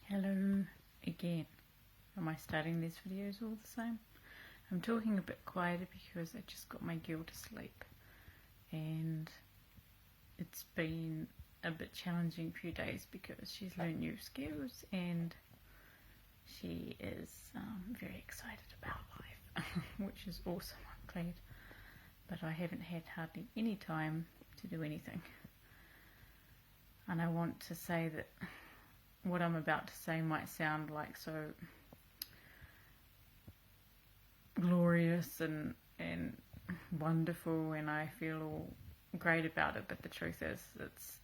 Hello again. Am I starting these videos all the same? I'm talking a bit quieter because I just got my girl to sleep and it's been a bit challenging few days because she's learned new skills and she is very excited about life, which is awesome, I'm glad. But I haven't had hardly any time to do anything. And I want to say that what I'm about to say might sound like so glorious and wonderful, and I feel all great about it, but the truth is it's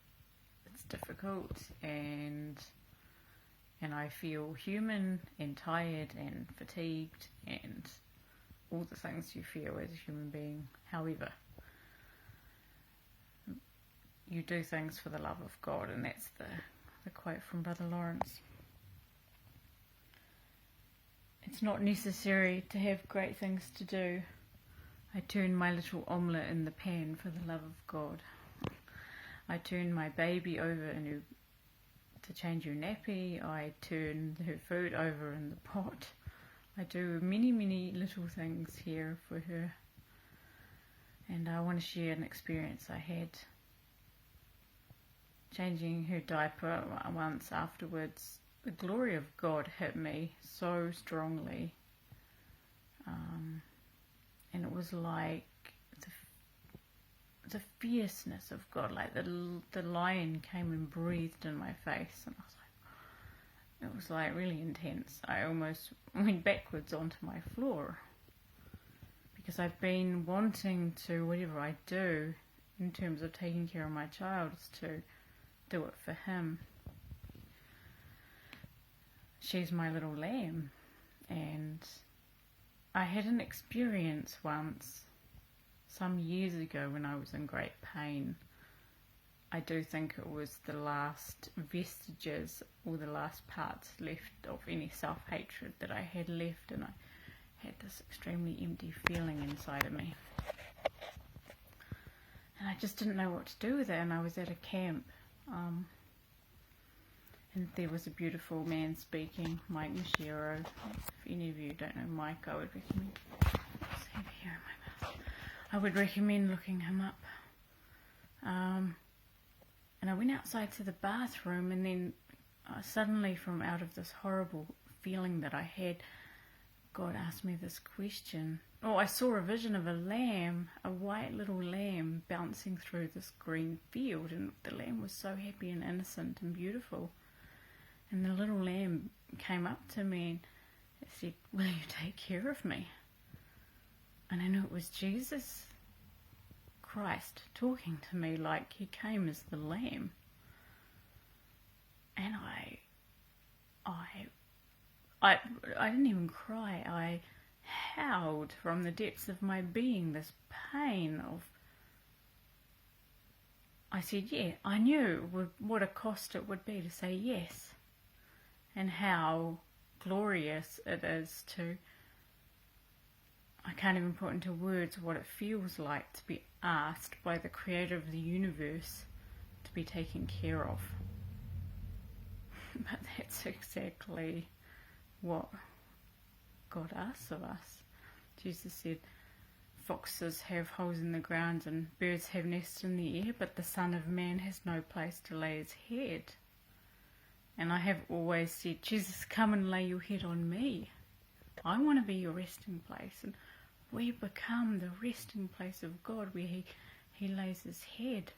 difficult, and I feel human and tired and fatigued and all the things you feel as a human being. However, you do things for the love of God, and that's the quote from Brother Lawrence. It's not necessary to have great things to do. I turn my little omelette in the pan for the love of God. I turn my baby over to change her nappy. I turn her food over in the pot. I do many, many little things here for her. And I want to share an experience I had changing her diaper once. Afterwards, the glory of God hit me so strongly, and it was like the fierceness of God, like the lion came and breathed in my face, and it was like really intense. I almost went backwards onto my floor because I've been wanting to, whatever I do in terms of taking care of my child, is to do it for him. She's my little lamb, and I had an experience once some years ago when I was in great pain. I do think it was the last vestiges or the last parts left of any self-hatred that I had left, and I had this extremely empty feeling inside of me, and I just didn't know what to do with it. And I was at a camp, and there was a beautiful man speaking, Mike Mashiro. If any of you don't know Mike, I would recommend, here in my mouth, I would recommend looking him up. And I went outside to the bathroom, and then suddenly, from out of this horrible feeling that I had, God asked me this question. I saw a vision of a lamb, a white little lamb, bouncing through this green field, and the lamb was so happy and innocent and beautiful. And the little lamb came up to me and said, "Will you take care of me?" And I knew it was Jesus Christ talking to me, like he came as the lamb. And I didn't even cry. I howled from the depths of my being, this pain of, I said, yeah, I knew what a cost it would be to say yes, and how glorious it is to, I can't even put into words what it feels like to be asked by the creator of the universe to be taken care of. But that's exactly what God asks of us. Jesus said, foxes have holes in the ground and birds have nests in the air, but the Son of Man has no place to lay his head. And I have always said, Jesus, come and lay your head on me. I want to be your resting place. And we become the resting place of God, where he lays his head.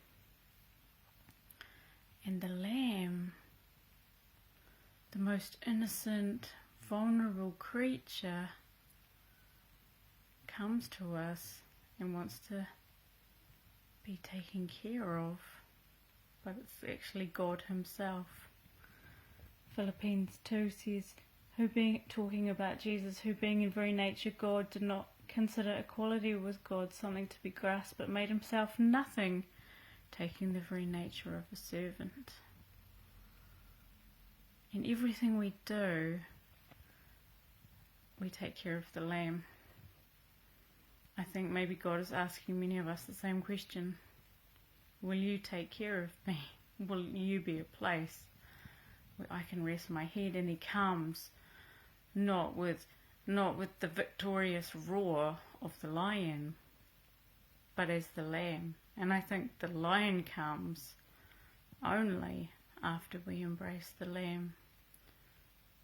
And the lamb, the most innocent, vulnerable creature, comes to us and wants to be taken care of, but it's actually God himself. Philippians 2 says, talking about Jesus, who being in very nature God, did not consider equality with God something to be grasped, but made himself nothing, taking the very nature of a servant. In everything we do, we take care of the lamb. I think maybe God is asking many of us the same question. Will you take care of me? Will you be a place where I can rest my head, and he comes not with the victorious roar of the lion, but as the lamb. And I think the lion comes only after we embrace the lamb,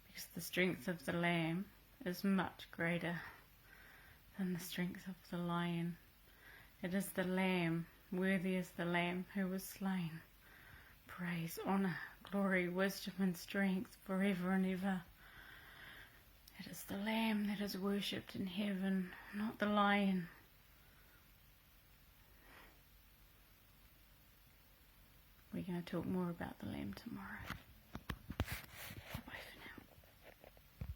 because the strength of the lamb is much greater than the strength of the lion. It is the lamb, worthy is the lamb who was slain. Praise, honour, glory, wisdom and strength forever and ever. It is the lamb that is worshipped in heaven, not the lion. We're going to talk more about the lamb tomorrow.